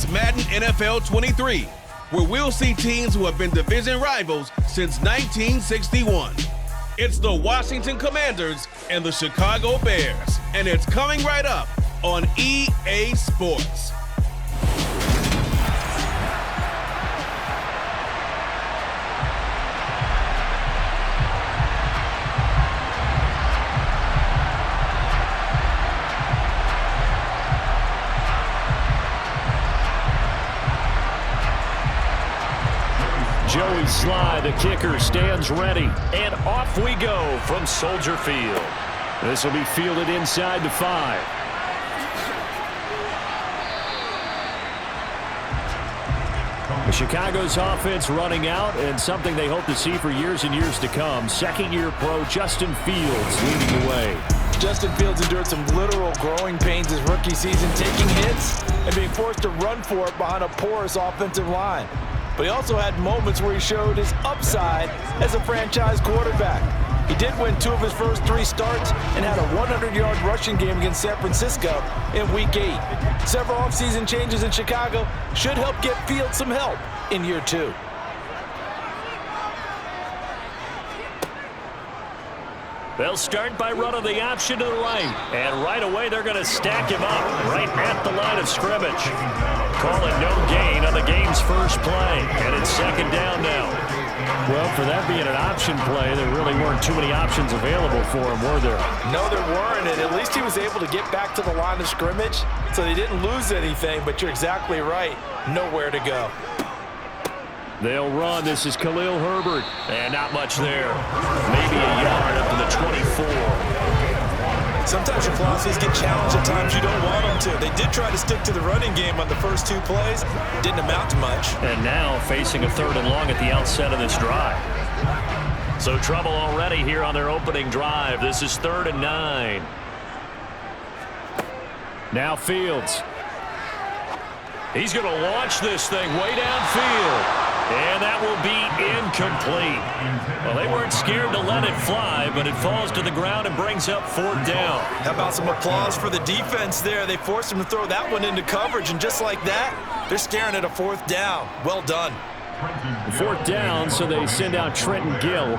It's Madden NFL 23, where we'll see teams who have been division rivals since 1961. It's the Washington Commanders and the Chicago Bears, and it's coming right up on EA Sports. Joey Sly, the kicker, stands ready. And off we go from Soldier Field. This will be fielded inside the 5. Chicago's offense running out, and something they hope to see for years and years to come. Second-year pro Justin Fields leading the way. Justin Fields endured some literal growing pains his rookie season, taking hits and being forced to run for it behind a porous offensive line. But he also had moments where he showed his upside as a franchise quarterback. He did win 2 of his first 3 starts and had a 100-yard rushing game against San Francisco in Week 8. Several offseason changes in Chicago should help get Fields some help in year 2. They'll start by running the option to the right. And right away, they're going to stack him up right at the line of scrimmage. Call it no gain on the game's first play. And it's second down now. Well, for that being an option play, there really weren't too many options available for him, were there? No, there weren't. And at least he was able to get back to the line of scrimmage, so they didn't lose anything. But you're exactly right. Nowhere to go. They'll run. This is Khalil Herbert. And not much there. Maybe a yard up to the 24. Sometimes your philosophies get challenged at times you don't want them to. They did try to stick to the running game on the first 2 plays. Didn't amount to much. And now facing a 3rd and long at the outset of this drive. So trouble already here on their opening drive. This is 3rd and 9. Now Fields. He's going to launch this thing way downfield. And that will be incomplete. Well, they weren't scared to let it fly, but it falls to the ground and brings up 4th down. How about some applause for the defense there? They forced him to throw that one into coverage, and just like that, they're staring at a 4th down. Well done. 4th down, so they send out Trenton Gill.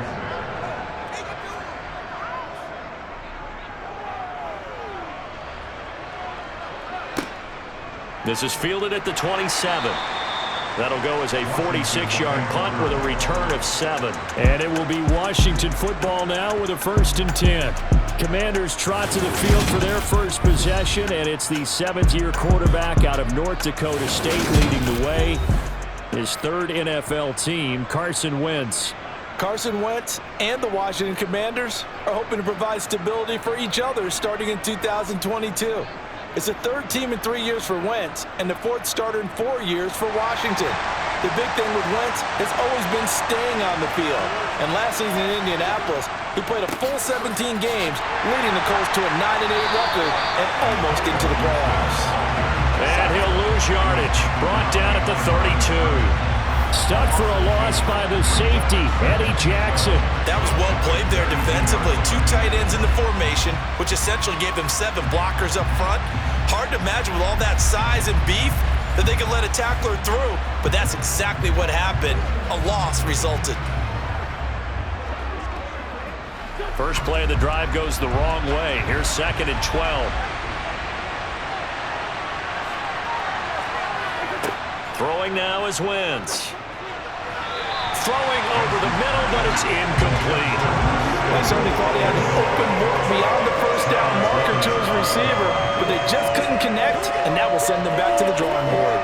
This is fielded at the 27. That'll go as a 46-yard punt with a return of 7. And it will be Washington football now with a 1st and 10. Commanders trot to the field for their first possession, and it's the 7th-year quarterback out of North Dakota State leading the way. His 3rd NFL team, Carson Wentz. Carson Wentz and the Washington Commanders are hoping to provide stability for each other starting in 2022. It's the 3rd team in 3 years for Wentz and the 4th starter in 4 years for Washington. The big thing with Wentz has always been staying on the field. And last season in Indianapolis, he played a full 17 games, leading the Colts to a 9-8 record and almost into the playoffs. And he'll lose yardage. Brought down at the 32. Stuck for a loss by the safety, Eddie Jackson. That was well played there defensively. 2 tight ends in the formation, which essentially gave them 7 blockers up front. Hard to imagine with all that size and beef that they could let a tackler through, but that's exactly what happened. A loss resulted. First play of the drive goes the wrong way. Here's 2nd and 12. Throwing now is Wentz. Throwing over the middle, but it's incomplete. They certainly thought he had an open look beyond the 1st down marker to his receiver, but they just couldn't connect, and that will send them back to the drawing board.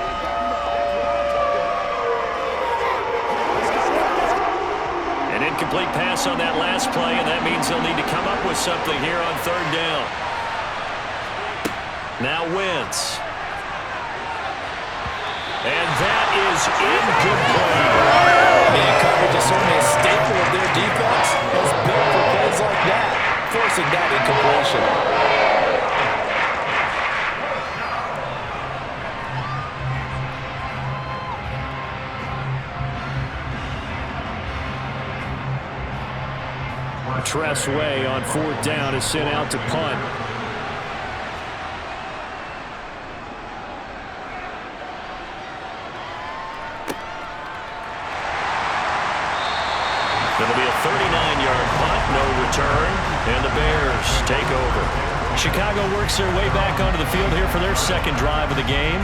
An incomplete pass on that last play, and that means they'll need to come up with something here on 3rd down. Now Wentz. And that is incomplete. Man coverage is certainly a staple of their defense. It's built for plays like that, forcing that incompletion. Tress Way on 4th down is sent out to punt. 49-yard punt, no return, and the Bears take over. Chicago works their way back onto the field here for their second drive of the game.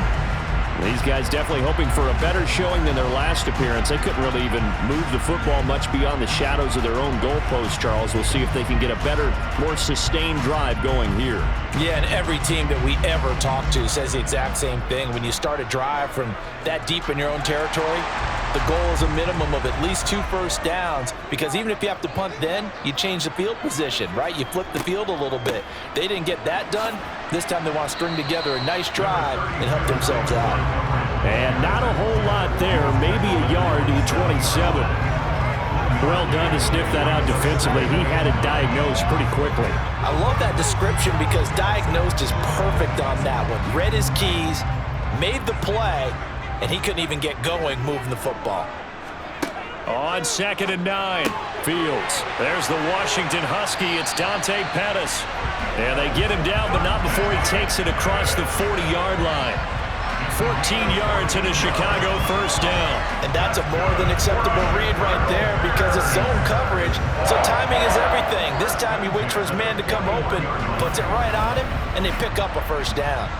These guys definitely hoping for a better showing than their last appearance. They couldn't really even move the football much beyond the shadows of their own goalpost, Charles. We'll see if they can get a better, more sustained drive going here. Yeah, and every team that we ever talk to says the exact same thing. When you start a drive from that deep in your own territory, the goal is a minimum of at least 2 first downs, because even if you have to punt then, you change the field position, right? You flip the field a little bit. They didn't get that done. This time they want to string together a nice drive and help themselves out. And not a whole lot there, maybe a yard to the 27. Well done to sniff that out defensively. He had it diagnosed pretty quickly. I love that description because diagnosed is perfect on that one. Read his keys, made the play, and he couldn't even get going moving the football. On 2nd and 9, Fields. There's the Washington Husky. It's Dante Pettis. And they get him down, but not before he takes it across the 40-yard line. 14 yards and a Chicago first down. And that's a more than acceptable read right there because it's zone coverage, so timing is everything. This time he waits for his man to come open, puts it right on him, and they pick up a first down.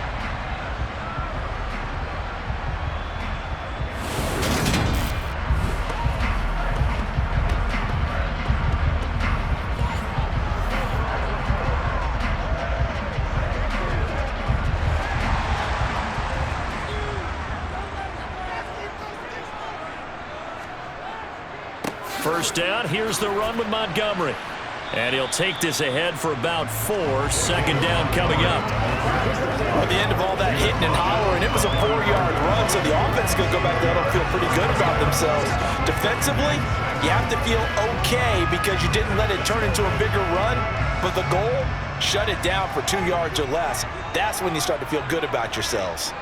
First down, here's the run with Montgomery. And he'll take this ahead for about 4. Second down coming up. At the end of all that hitting and hollering, it was a 4-yard run, so the offense could go back there and feel pretty good about themselves. Defensively, you have to feel okay because you didn't let it turn into a bigger run, but the goal, shut it down for 2 yards or less. That's when you start to feel good about yourselves.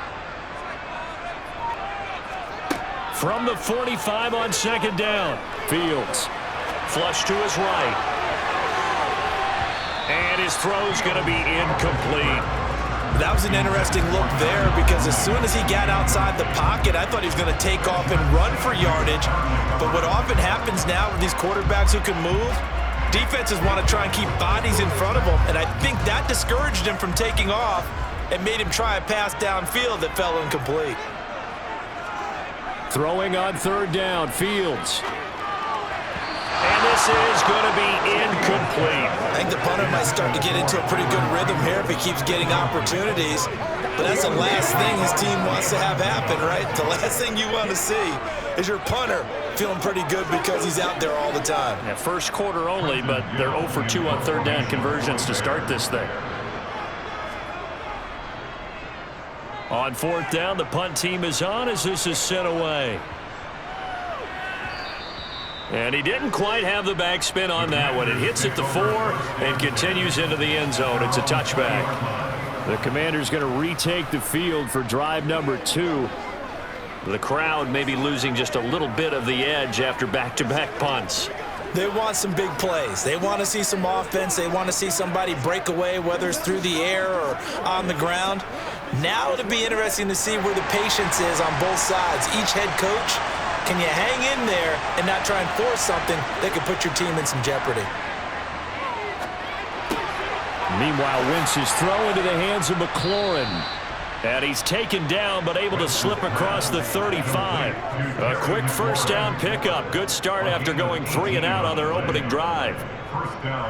From the 45 on second down, Fields. Flush to his right. And his throw's going to be incomplete. That was an interesting look there because as soon as he got outside the pocket, I thought he was going to take off and run for yardage. But what often happens now with these quarterbacks who can move, defenses want to try and keep bodies in front of them. And I think that discouraged him from taking off and made him try a pass downfield that fell incomplete. Throwing on third down, Fields. And this is going to be incomplete. I think the punter might start to get into a pretty good rhythm here if he keeps getting opportunities. But that's the last thing his team wants to have happen, right? The last thing you want to see is your punter feeling pretty good because he's out there all the time. Yeah, first quarter only, but they're 0 for 2 on third down conversions to start this thing. On fourth down, the punt team is on as this is sent away. And he didn't quite have the backspin on that one. It hits at the 4 and continues into the end zone. It's a touchback. The Commanders going to retake the field for drive number 2. The crowd may be losing just a little bit of the edge after back-to-back punts. They want some big plays. They want to see some offense. They want to see somebody break away, whether it's through the air or on the ground. Now it'll be interesting to see where the patience is on both sides. Each head coach, can you hang in there and not try and force something that could put your team in some jeopardy? Meanwhile, Wentz's throw into the hands of McLaurin. And he's taken down, but able to slip across the 35. A quick first down pickup. Good start after going 3 and out on their opening drive.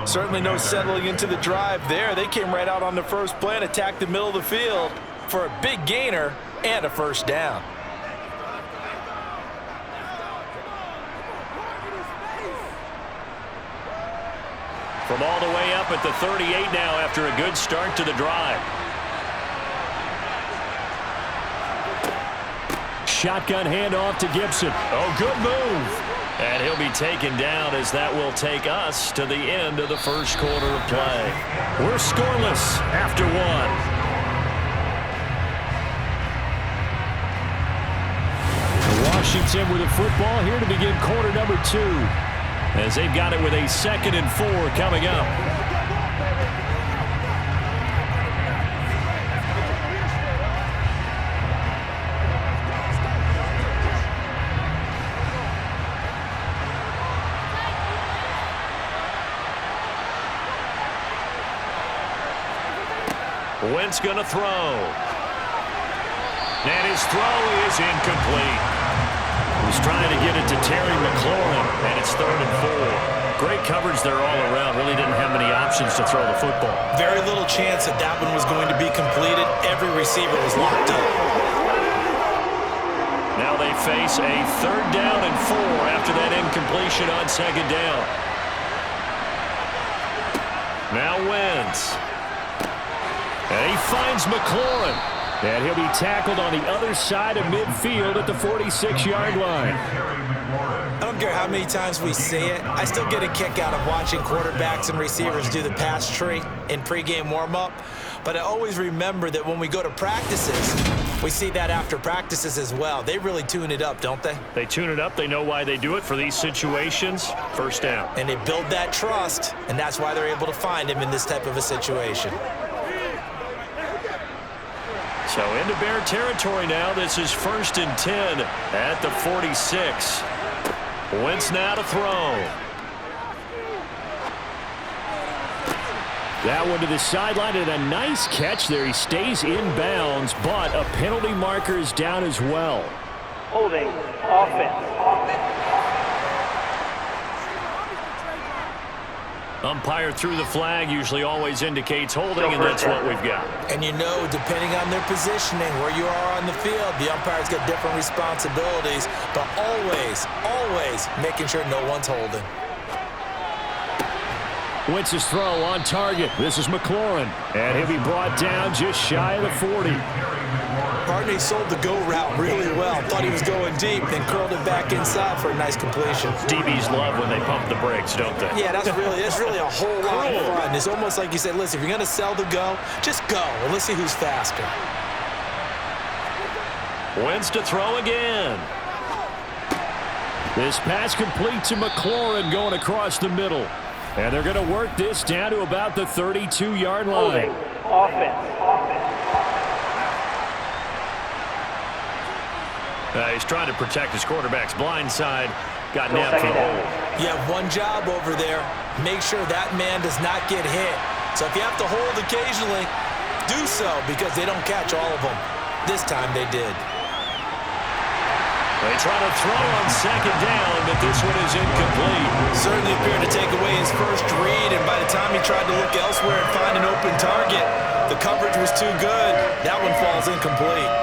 Certainly no settling into the drive there. They came right out on the first play and attacked the middle of the field for a big gainer and a first down. From all the way up at the 38 now after a good start to the drive. Shotgun handoff to Gibson. Oh, good move. And he'll be taken down as that will take us to the end of the first quarter of play. We're scoreless after 1. Washington with the football here to begin quarter number 2. As they've got it with a 2nd and 4 coming up. Wentz going to throw. And his throw is incomplete. He's trying to get it to Terry McLaurin, and it's 3rd and 4. Great coverage there all around. Really didn't have many options to throw the football. Very little chance that that one was going to be completed. Every receiver was locked up. Now they face a 3rd down and 4 after that incompletion on 2nd down. Now Wentz. And he finds McLaurin. And he'll be tackled on the other side of midfield at the 46-yard line. I don't care how many times we say it, I still get a kick out of watching quarterbacks and receivers do the pass tree in pregame warm-up. But I always remember that when we go to practices, we see that after practices as well. They really tune it up, don't they? They tune it up. They know why they do it for these situations. 1st down. And they build that trust, and that's why they're able to find him in this type of a situation. So into Bear territory now. This is 1st and 10 at the 46. Wentz now to throw. That one to the sideline, and a nice catch there. He stays in bounds, but a penalty marker is down as well. Holding offense. Umpire threw the flag, usually always indicates holding, and that's what we've got. And you know, depending on their positioning, where you are on the field, the umpire's got different responsibilities, but always making sure no one's holding. Wentz's throw on target. This is McLaurin, and he'll be brought down just shy of the 40. Barney sold the go route really well. Thought he was going deep, then curled it back inside for a nice completion. DBs love when they pump the brakes, don't they? Yeah, that's really a whole lot of fun. It's almost like you said, listen, if you're going to sell the go, just go. And let's see who's faster. Wentz to throw again. This pass complete to McLaurin going across the middle. And they're going to work this down to about the 32-yard line. Offense. He's trying to protect his quarterback's blind side. Got nabbed for the hole. You have one job over there. Make sure that man does not get hit. So if you have to hold occasionally, do so, because they don't catch all of them. This time they did. They try to throw on 2nd down, but this one is incomplete. Certainly appeared to take away his first read, and by the time he tried to look elsewhere and find an open target, the coverage was too good. That one falls incomplete.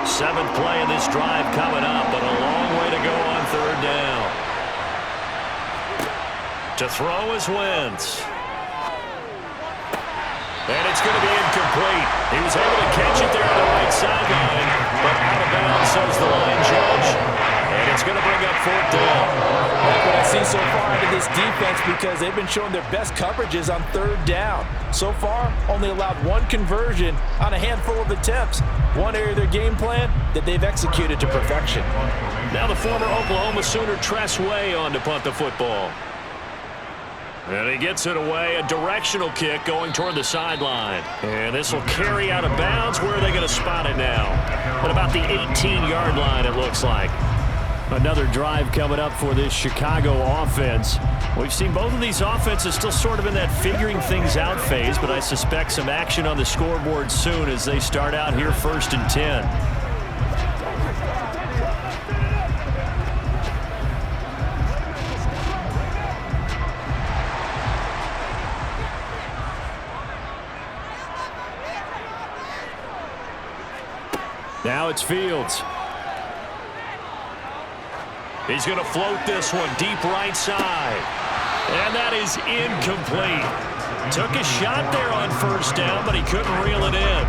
7th play of this drive coming up, but a long way to go on 3rd down. To throw is Wentz. And it's going to be incomplete. He was able to catch it there on the right sideline, but out of bounds, says the line judge. And it's going to bring up 4th down. Like what I've seen so far out of this defense, because they've been showing their best coverages on 3rd down. So far, only allowed one conversion on a handful of attempts. One area of their game plan that they've executed to perfection. Now the former Oklahoma Sooner Tress Way on to punt the football. And he gets it away, a directional kick going toward the sideline. And this will carry out of bounds. Where are they going to spot it now? At about the 18-yard line, it looks like. Another drive coming up for this Chicago offense. We've seen both of these offenses still sort of in that figuring things out phase, but I suspect some action on the scoreboard soon as they start out here 1st and 10. Now it's Fields. He's going to float this one deep right side. And that is incomplete. Took a shot there on 1st down, but he couldn't reel it in.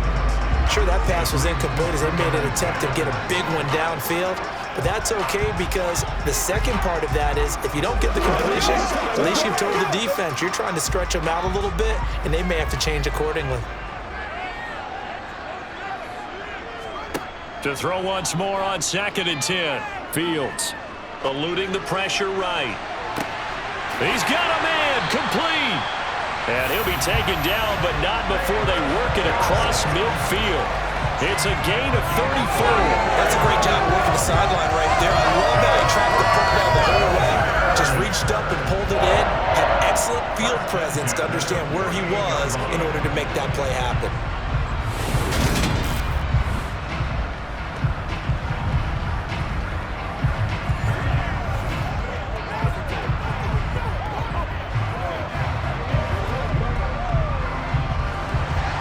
Sure, that pass was incomplete as they made an attempt to get a big one downfield. But that's okay, because the second part of that is if you don't get the completion, at least you've told the defense you're trying to stretch them out a little bit, and they may have to change accordingly. To throw once more on 2nd and 10. Fields eluding the pressure right. He's got a man complete. And he'll be taken down, but not before they work it across midfield. It's a gain of 34. That's a great job working the sideline right there. I love how he tracked the football the whole way. Just reached up and pulled it in. Had excellent field presence to understand where he was in order to make that play happen.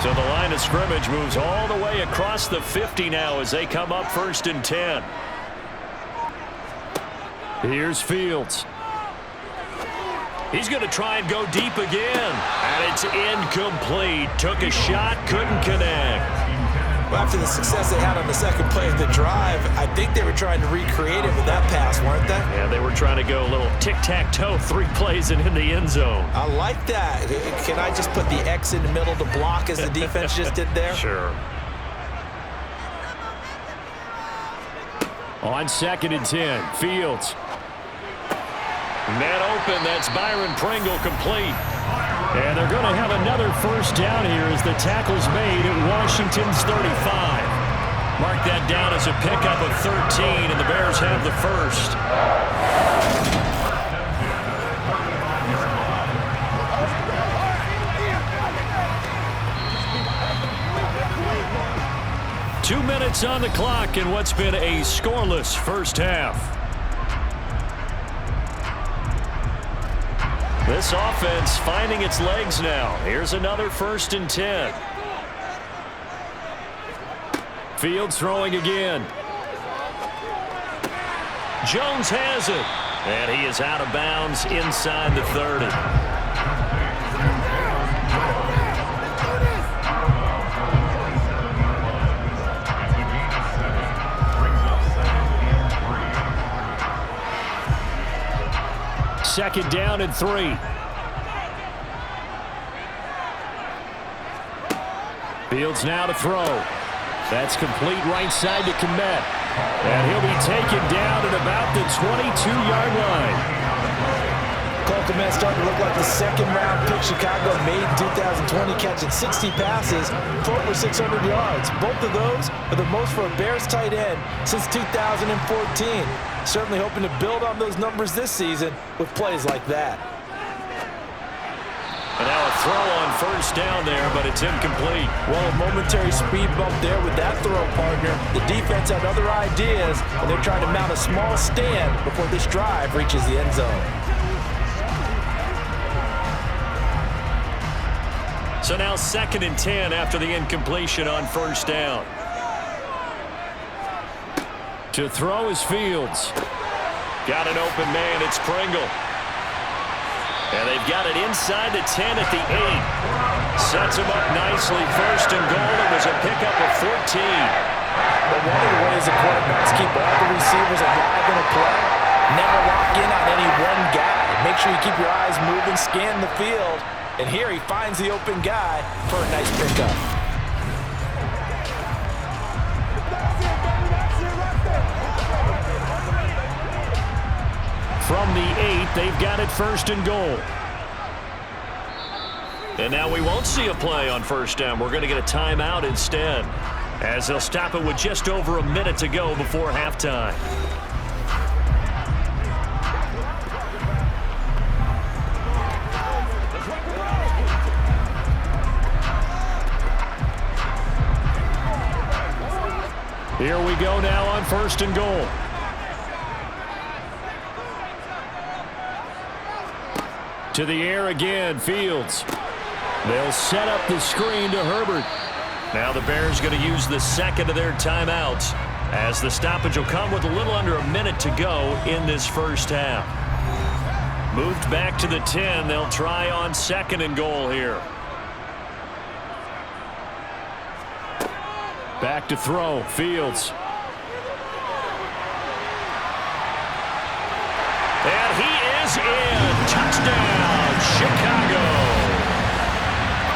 So the line of scrimmage moves all the way across the 50 now as they come up 1st and 10. Here's Fields. He's going to try and go deep again. And it's incomplete. Took a shot, couldn't connect. Well, after the success they had on the second play of the drive, I think they were trying to recreate it with that pass, weren't they? Yeah, they were trying to go a little tic-tac-toe, 3 plays and in the end zone. I like that. Can I just put the X in the middle to block as the defense just did there? Sure. On 2nd and 10, Fields. Man open, that's Byron Pringle complete. And they're going to have another 1st down here as the tackle's made at Washington's 35. Mark that down as a pickup of 13, and the Bears have the 1st. Two minutes on the clock in what's been a scoreless first half. This offense finding its legs now. Here's another 1st and 10. Fields throwing again. Jones has it. And he is out of bounds inside the 30. Second down and 3. Fields now to throw. That's complete right side to Kmet. And he'll be taken down at about the 22-yard line. Cole Kmet starting to look like the second-round pick Chicago made in 2020, catching 60 passes for over 600 yards. Both of those are the most for a Bears tight end since 2014. Certainly hoping to build on those numbers this season with plays like that. And now a throw on 1st down there, but it's incomplete. Well, a momentary speed bump there with that throw, partner. The defense had other ideas, and they're trying to mount a small stand before this drive reaches the end zone. So now 2nd and 10 after the incompletion on 1st down. To throw is Fields. Got an open man. It's Pringle. And they've got it inside the 10 at the 8. Sets him up nicely. 1st and goal. It was a pickup of 14. But one of the ways the quarterbacks keep all the receivers alive in a play, never lock in on any one guy. Make sure you keep your eyes moving, scan the field. And here he finds the open guy for a nice pickup. From the 8, they've got it 1st and goal. And now we won't see a play on 1st down. We're going to get a timeout instead, as they'll stop it with just over a minute to go before halftime. Here we go now on 1st and goal. To the air again, Fields. They'll set up the screen to Herbert. Now the Bears going to use the 2nd of their timeouts, as the stoppage will come with a little under a minute to go in this first half. Moved back to the 10. They'll try on 2nd and goal here. Back to throw, Fields. And he is in. Touchdown, Chicago.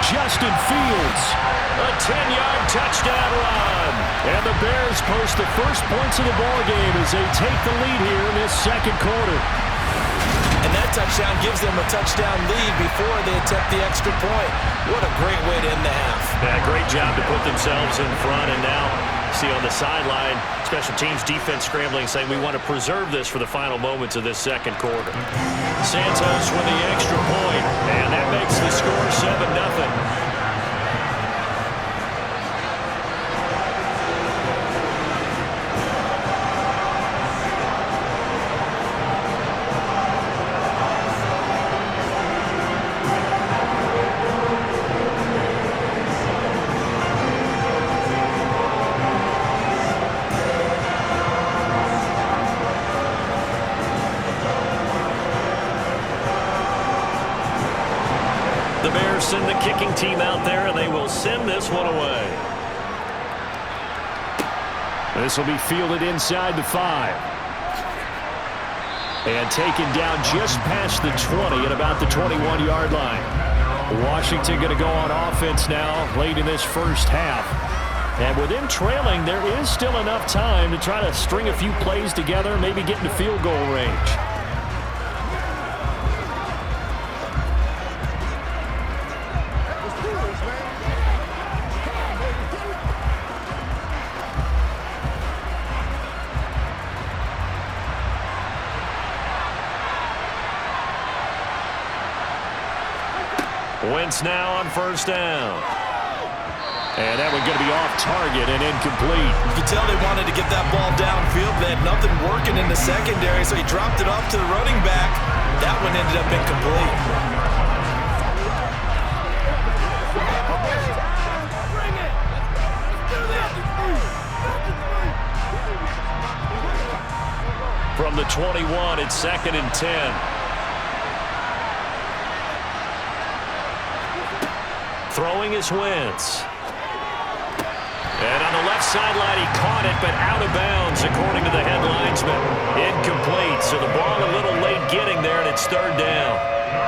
Justin Fields, a 10-yard touchdown run. And the Bears post the first points of the ballgame as they take the lead here in this 2nd quarter. And that touchdown gives them a touchdown lead before they attempt the extra point. What a great way to end the half. Yeah, great job to put themselves in front, and now Foxy on the sideline. Special teams defense scrambling, saying we want to preserve this for the final moments of this second quarter. Santos with the extra point, and that makes the score 7-0. The Bears send the kicking team out there, and they will send this one away. This will be fielded inside the 5. And taken down just past the 20 at about the 21-yard line. Washington going to go on offense now late in this first half. And with them trailing, there is still enough time to try to string a few plays together, maybe get into field goal range. Wentz now on first down. And that one going to be off target and incomplete. You could tell they wanted to get that ball downfield. They had nothing working in the secondary, so he dropped it off to the running back. That one ended up incomplete. From the 21, it's 2nd and 10. Throwing is Wentz. And on the left sideline, he caught it, but out of bounds, according to the head linesman. Incomplete, so the ball a little late getting there, and it's 3rd down.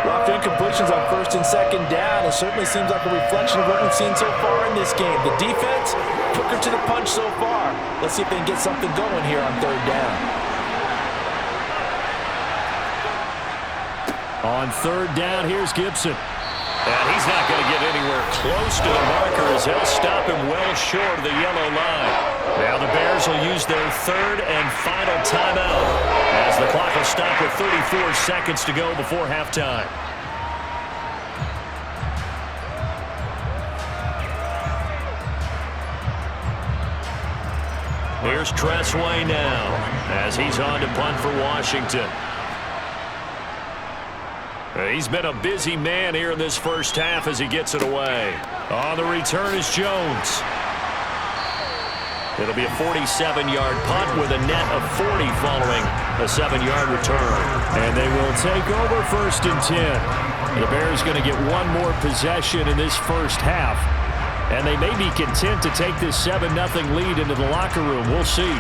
Rough incompletions on 1st and 2nd down. It certainly seems like a reflection of what we've seen so far in this game. The defense, quicker to the punch so far. Let's see if they can get something going here on 3rd down. On 3rd down, here's Gibson. And he's not going to get anywhere close to the marker as they'll stop him well short of the yellow line. Now the Bears will use their 3rd and final timeout as the clock will stop with 34 seconds to go before halftime. Here's Tressway now as he's on to punt for Washington. He's been a busy man here in this first half as he gets it away. On the return is Jones. It'll be a 47-yard punt with a net of 40 following a 7-yard return. And they will take over 1st and 10. The Bears going to get one more possession in this first half. And they may be content to take this 7-0 lead into the locker room. We'll see.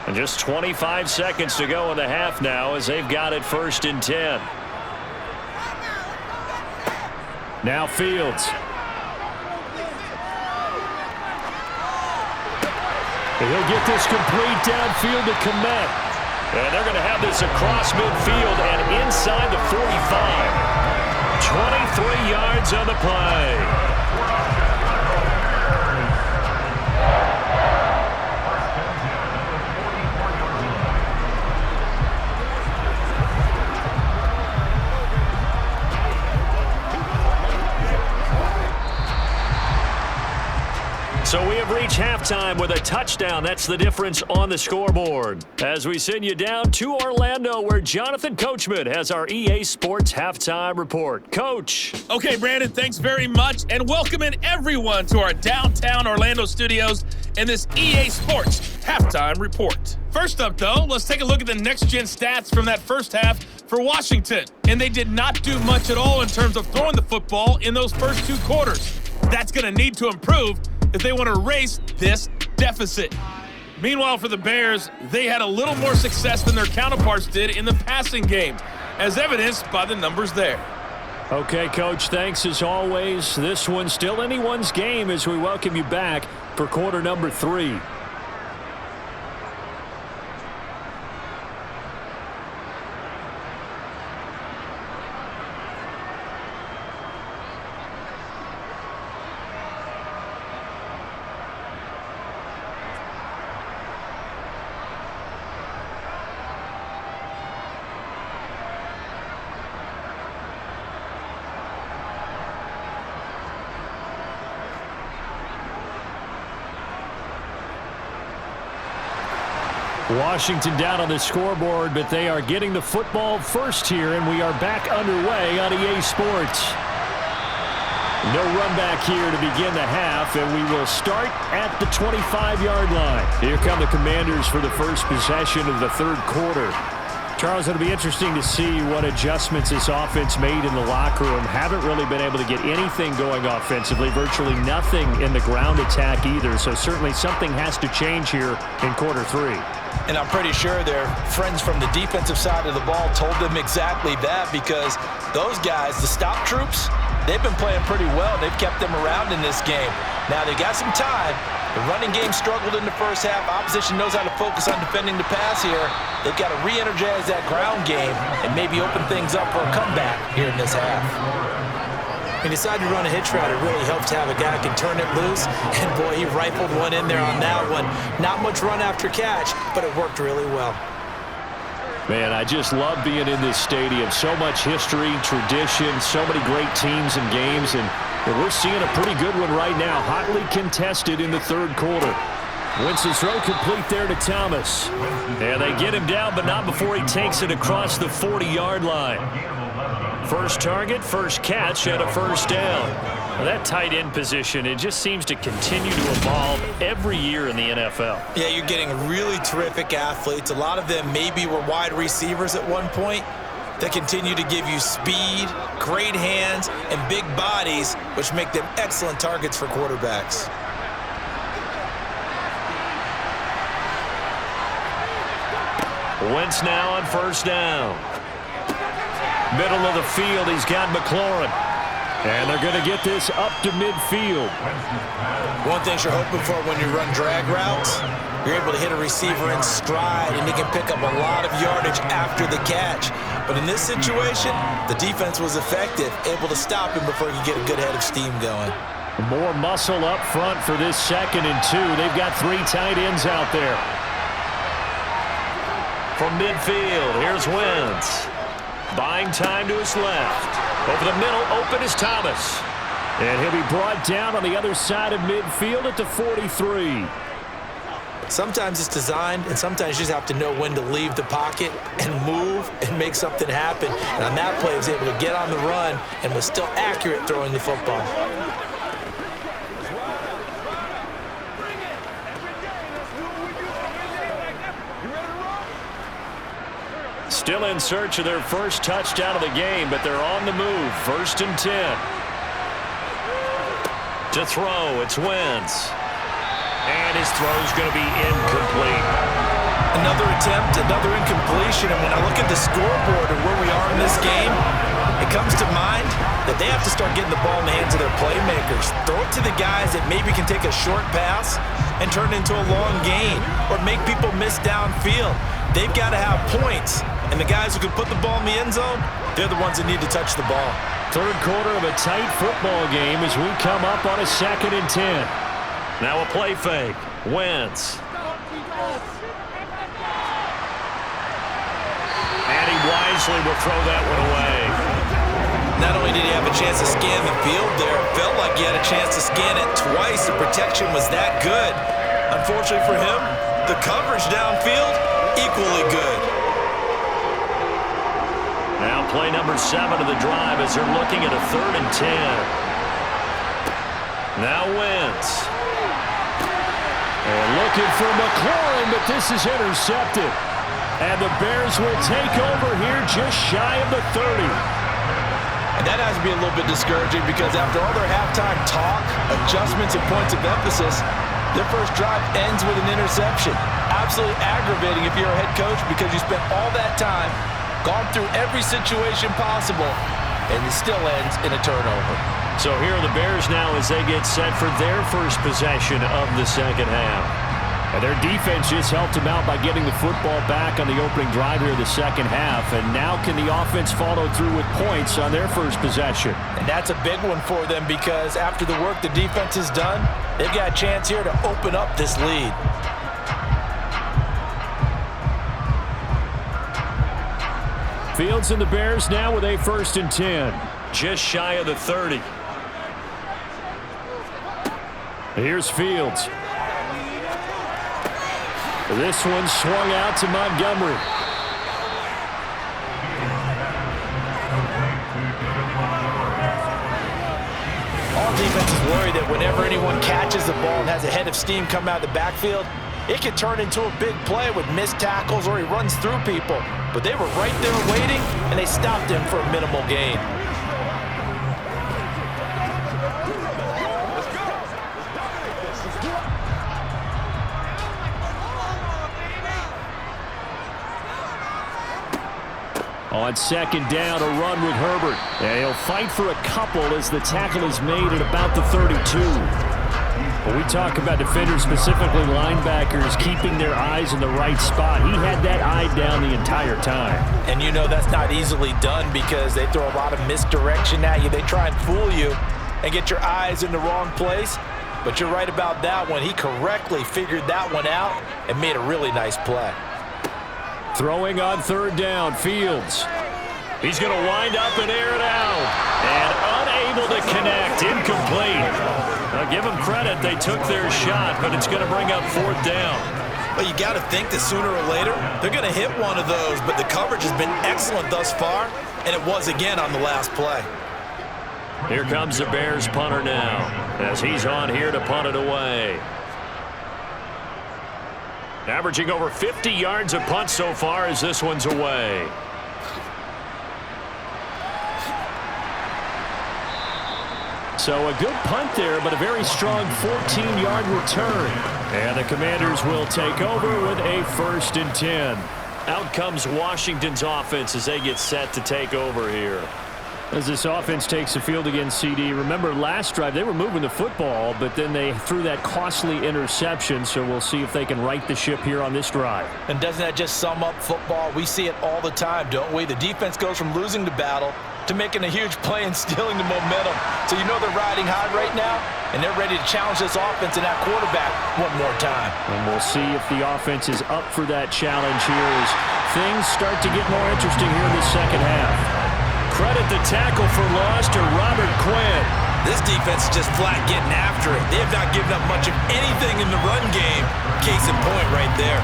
And just 25 seconds to go in the half now as they've got it 1st and 10. Now Fields. He'll get this complete downfield to Kmet. And they're going to have this across midfield and inside the 45. 23 yards on the play. So we have reached halftime with a touchdown. That's the difference on the scoreboard. As we send you down to Orlando, where Jonathan Coachman has our EA Sports Halftime Report. Coach. Okay, Brandon, thanks very much, and welcoming everyone to our downtown Orlando studios in this EA Sports Halftime Report. First up, though, let's take a look at the next-gen stats from that first half for Washington. And they did not do much at all in terms of throwing the football in those first 2 quarters. That's going to need to improve if they want to erase this deficit. Meanwhile, for the Bears, they had a little more success than their counterparts did in the passing game, as evidenced by the numbers there. Okay, Coach, thanks as always. This one's still anyone's game as we welcome you back for quarter number 3. Washington down on the scoreboard, but they are getting the football first here, and we are back underway on EA Sports. No run back here to begin the half, and we will start at the 25-yard line. Here come the Commanders for the first possession of the third quarter. Charles, it'll be interesting to see what adjustments this offense made in the locker room. Haven't really been able to get anything going offensively, virtually nothing in the ground attack either, so certainly something has to change here in quarter three. And I'm pretty sure their friends from the defensive side of the ball told them exactly that, because those guys, the stop troops, they've been playing pretty well. They've kept them around in this game. Now they got some time. The running game struggled in the first half. Opposition knows how to focus on defending the pass here. They've got to re-energize that ground game and maybe open things up for a comeback here in this half. He decided to run a hitch route. It really helps to have a guy who can turn it loose. And, boy, he rifled one in there on that one. Not much run after catch, but it worked really well. Man, I just love being in this stadium. So much history, tradition, so many great teams and games, and we're seeing a pretty good one right now. Hotly contested in the third quarter. Winston's throw complete there to Thomas. And they get him down, but not before he takes it across the 40-yard line. First target, first catch, and a first down. Well, that tight end position, it just seems to continue to evolve every year in the NFL. Yeah, you're getting really terrific athletes. A lot of them maybe were wide receivers at one point. They continue to give you speed, great hands, and big bodies, which make them excellent targets for quarterbacks. Wentz now on first down. Middle of the field, he's got McLaurin. And they're going to get this up to midfield. One thing you're hoping for when you run drag routes, you're able to hit a receiver in stride, and he can pick up a lot of yardage after the catch. But in this situation, the defense was effective, able to stop him before he could get a good head of steam going. More muscle up front for this 2nd and 2. They've got 3 tight ends out there. From midfield, here's Wentz. Buying time to his left. Over the middle, open is Thomas. And he'll be brought down on the other side of midfield at the 43. Sometimes it's designed, and sometimes you just have to know when to leave the pocket and move and make something happen. And on that play, he was able to get on the run and was still accurate throwing the football. Still in search of their first touchdown of the game, but they're on the move. 1st and 10. To throw, it's Wentz. And his throw's going to be incomplete. Another attempt, another incompletion, and when I look at the scoreboard and where we are in this game, it comes to mind that they have to start getting the ball in the hands of their playmakers. Throw it to the guys that maybe can take a short pass and turn it into a long gain or make people miss downfield. They've got to have points, and the guys who can put the ball in the end zone, they're the ones that need to touch the ball. Third quarter of a tight football game as we come up on a 2nd and 10. Now a play fake. Wentz. And he wisely will throw that one away. Not only did he have a chance to scan the field there, it felt like he had a chance to scan it twice. The protection was that good. Unfortunately for him, the coverage downfield, equally good. Now play number 7 of the drive as they're looking at a 3rd and 10. Now Wentz. And looking for McLaurin, but this is intercepted. And the Bears will take over here just shy of the 30. And that has to be a little bit discouraging because after all their halftime talk, adjustments, and points of emphasis, their first drive ends with an interception. Absolutely aggravating if you're a head coach because you spent all that time, gone through every situation possible, and it still ends in a turnover. So here are the Bears now as they get set for their first possession of the second half. And their defense just helped them out by getting the football back on the opening drive here of the second half. And now can the offense follow through with points on their first possession? And that's a big one for them because after the work the defense has done, they've got a chance here to open up this lead. Fields and the Bears now with a 1st and 10. Just shy of the 30. Here's Fields. This one swung out to Montgomery. All defenses worry that whenever anyone catches the ball and has a head of steam come out of the backfield, it can turn into a big play with missed tackles or he runs through people. But they were right there waiting, and they stopped him for a minimal gain. On second down, a run with Herbert. And he'll fight for a couple as the tackle is made at about the 32. When we talk about defenders, specifically linebackers, keeping their eyes in the right spot, he had that eye down the entire time. And you know that's not easily done because they throw a lot of misdirection at you. They try and fool you and get your eyes in the wrong place. But you're right about that one. He correctly figured that one out and made a really nice play. Throwing on third down, Fields. He's going to wind up and air it out. And unable to connect, incomplete. Now give them credit, they took their shot, but it's going to bring up fourth down. Well, you got to think that sooner or later, they're going to hit one of those, but the coverage has been excellent thus far, and it was again on the last play. Here comes the Bears punter now, as he's on here to punt it away. Averaging over 50 yards a punt so far as this one's away. So a good punt there, but a very strong 14-yard return. And the Commanders will take over with a 1st and 10. Out comes Washington's offense as they get set to take over here. As this offense takes the field against CD, remember last drive they were moving the football, but then they threw that costly interception, so we'll see if they can right the ship here on this drive. And doesn't that just sum up football? We see it all the time, don't we? The defense goes from losing the battle to making a huge play and stealing the momentum. So you know they're riding high right now, and they're ready to challenge this offense and that quarterback one more time. And we'll see if the offense is up for that challenge here as things start to get more interesting here in the second half. Credit the tackle for loss to Robert Quinn. This defense is just flat getting after it. They have not given up much of anything in the run game. Case in point right there.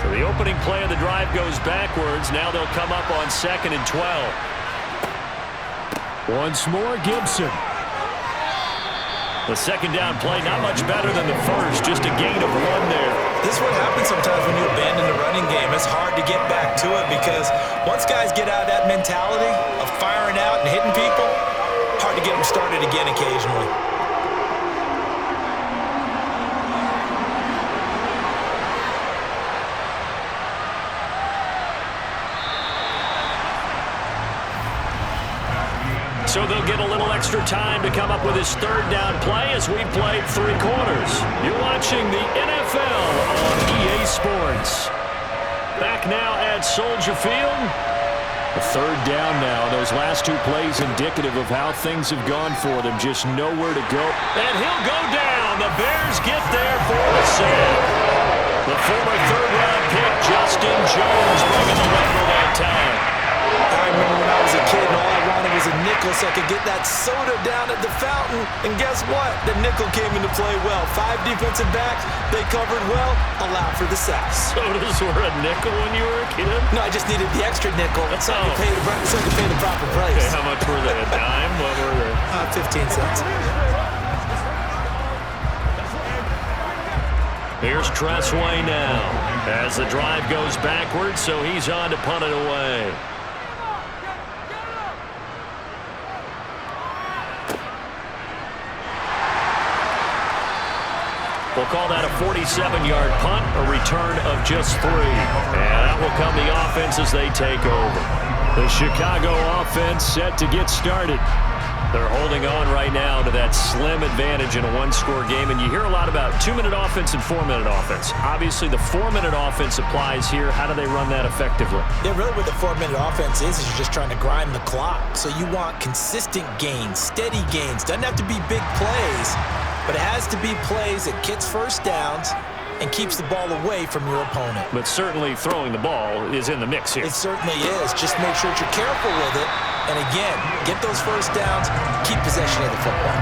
So the opening play of the drive goes backwards. Now they'll come up on 2nd and 12. Once more, Gibson. The second down play, not much better than the first, just a gain of 1 there. This is what happens sometimes when you abandon the running game. It's hard to get back to it because once guys get out of that mentality of firing out and hitting people, hard to get them started again occasionally. So they'll get a little extra time to come up with his third down play as we played 3 quarters. You're watching the NFL on EA Sports. Back now at Soldier Field. A third down now. Those last 2 plays indicative of how things have gone for them. Just nowhere to go. And he'll go down. The Bears get there for the sack. The former third-round pick, Justin Jones, bringing the level that time. I remember when I was a kid and all I wanted was a nickel so I could get that soda down at the fountain. And guess what? The nickel came into play well. 5 defensive backs, they covered well, allowed for the sacks. Sodas were a nickel when you were a kid? No, I just needed the extra nickel so I could pay the proper price. Okay, how much were they? A dime? What were they? 15 cents. Here's Tressway now as the drive goes backwards, so he's on to punt it away. We'll call that a 47-yard punt, a return of just 3. And out will come the offense as they take over. The Chicago offense set to get started. They're holding on right now to that slim advantage in a 1-score game. And you hear a lot about 2-minute offense and 4-minute offense. Obviously, the 4-minute offense applies here. How do they run that effectively? Yeah, really what the 4-minute offense is you're just trying to grind the clock. So you want consistent gains, steady gains. Doesn't have to be big plays, but it has to be plays that gets first downs and keeps the ball away from your opponent. But certainly throwing the ball is in the mix here. It certainly is. Just make sure that you're careful with it. And again, get those first downs, keep possession of the football.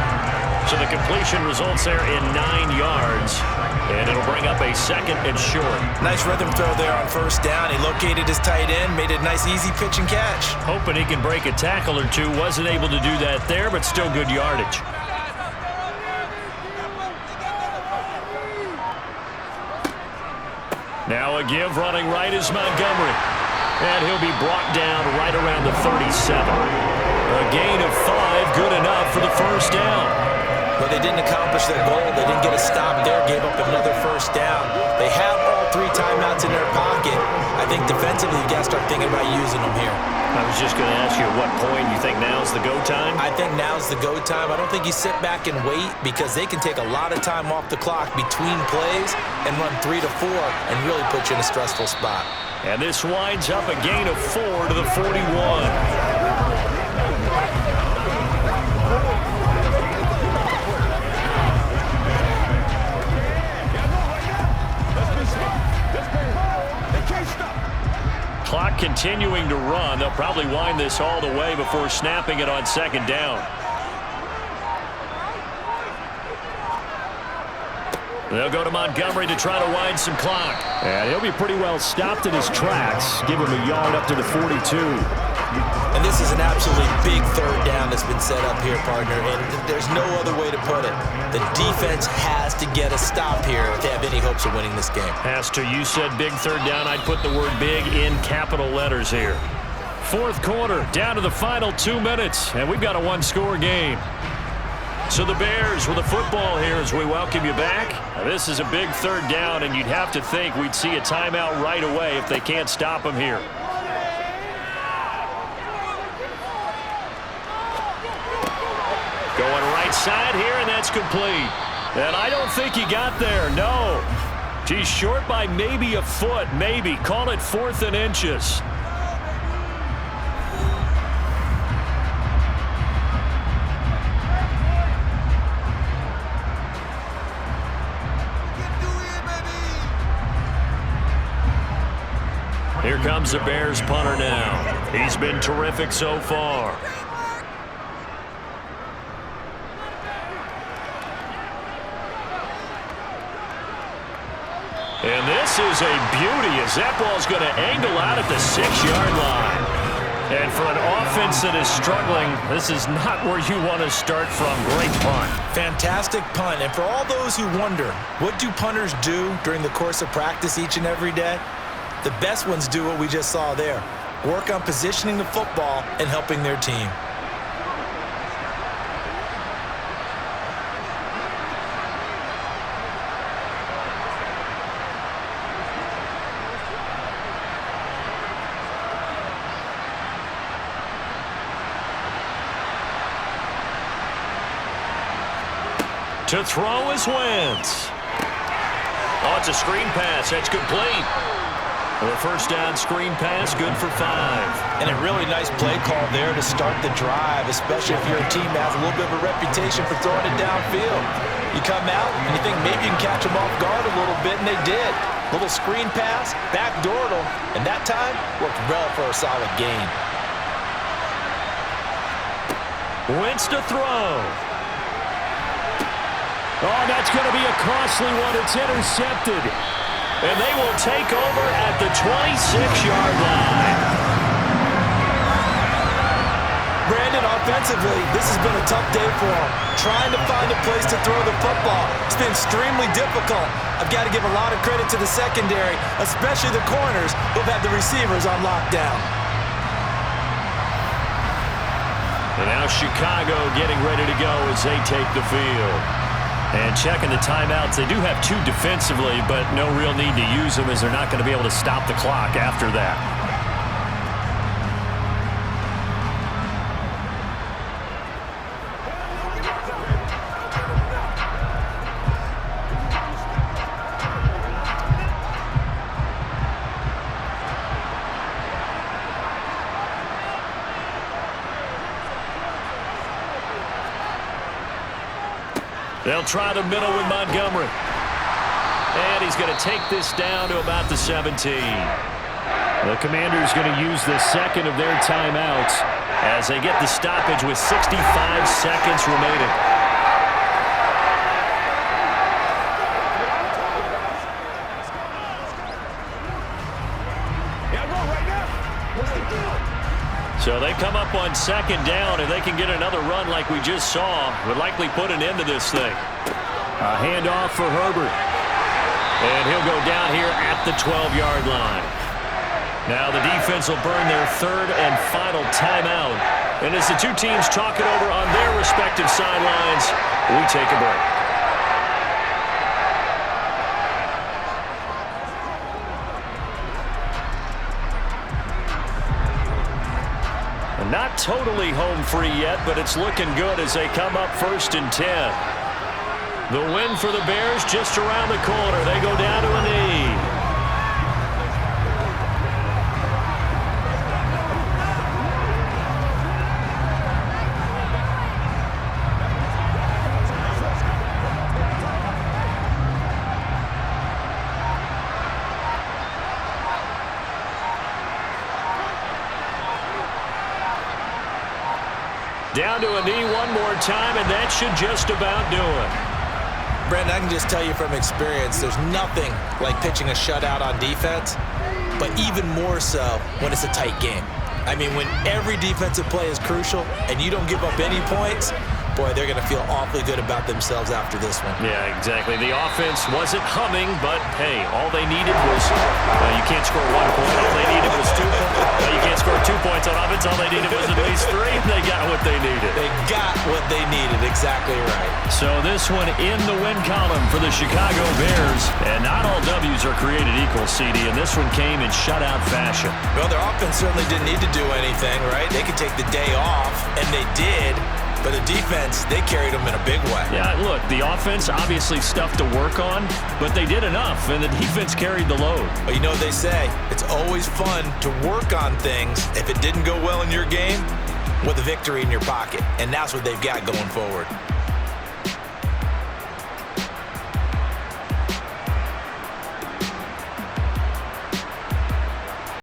So the completion results there in 9 yards, and it'll bring up a 2nd and short. Nice rhythm throw there on first down. He located his tight end, made it a nice, easy pitch and catch. Hoping he can break a tackle or two. Wasn't able to do that there, but still good yardage. Now a give running right is Montgomery. And he'll be brought down right around the 37. A gain of 5, good enough for the first down. But they didn't accomplish their goal. They didn't get a stop there, gave up another first down. They have all 3 timeouts in their pocket. I think defensively you got to start thinking about using them here. I was just going to ask you at what point you think now's the go time? I think now's the go time. I don't think you sit back and wait because they can take a lot of time off the clock between plays and run 3 to 4 and really put you in a stressful spot. And this winds up a gain of 4 to the 41. Clock continuing to run. They'll probably wind this all the way before snapping it on 2nd down. They'll go to Montgomery to try to wind some clock. And he'll be pretty well stopped in his tracks. Give him a yard up to the 42. And this is an absolutely big 3rd down that's been set up here, partner. And there's no other way to put it. The defense has to get a stop here if they have any hopes of winning this game. Has to. You said big 3rd down. I'd put the word big in capital letters here. 4th quarter, down to the final 2 minutes. And we've got a 1-score game. So the Bears with the football here as we welcome you back. Now this is a big 3rd down, and you'd have to think we'd see a timeout right away if they can't stop them here. Going right side here, and that's complete. And I don't think he got there, no. He's short by maybe a foot, maybe. Call it 4th and inches. Here comes the Bears punter now. He's been terrific so far. And this is a beauty as that ball's going to angle out at the 6-yard line. And for an offense that is struggling, this is not where you want to start from. Great punt. Fantastic punt. And for all those who wonder, what do punters do during the course of practice each and every day? The best ones do what we just saw there. Work on positioning the football and helping their team. To throw is Wentz. Oh, it's a screen pass. That's complete. The first down screen pass, good for 5. And a really nice play call there to start the drive, especially if you're a team that has a little bit of a reputation for throwing it downfield. You come out and you think maybe you can catch them off guard a little bit, and they did. Little screen pass, backdoored them, and that time worked well for a solid gain. Wentz to throw. Oh, that's going to be a costly one. It's intercepted. And they will take over at the 26-yard line. Brandon, offensively, this has been a tough day for them. Trying to find a place to throw the football. It's been extremely difficult. I've got to give a lot of credit to the secondary, especially the corners who've had the receivers on lockdown. And now Chicago getting ready to go as they take the field. And checking the timeouts, they do have 2 defensively, but no real need to use them as they're not going to be able to stop the clock after that. They'll try the middle with Montgomery. And he's going to take this down to about the 17. The Commanders going to use the second of their timeouts as they get the stoppage with 65 seconds remaining. So they come up on second down, and they can get another run like we just saw. Would likely put an end to this thing. A handoff for Herbert. And he'll go down here at the 12-yard line. Now the defense will burn their third and final timeout. And as the two teams talk it over on their respective sidelines, we take a break. Not totally home free yet, but it's looking good as they come up 1st and 10. The win for the Bears just around the corner. They go down to a knee. Down to a knee one more time, and that should just about do it. Brandon, I can just tell you from experience, there's nothing like pitching a shutout on defense, but even more so when it's a tight game. I mean, when every defensive play is crucial and you don't give up any points, boy, they're going to feel awfully good about themselves after this one. Yeah, exactly. The offense wasn't humming, but, hey, all they needed was you can't score 1 point. All they needed was 2 points. You can't score 2 points on offense. All they needed was at least 3. They got what they needed. They got what they needed. Exactly right. So this one in the win column for the Chicago Bears. And not all W's are created equal, CD, and this one came in shutout fashion. Well, their offense certainly didn't need to do anything, right? They could take the day off, and they did. But the defense, they carried them in a big way. Yeah, look, the offense obviously stuff to work on, but they did enough, and the defense carried the load. Well, you know what they say, it's always fun to work on things if it didn't go well in your game with a victory in your pocket, and that's what they've got going forward.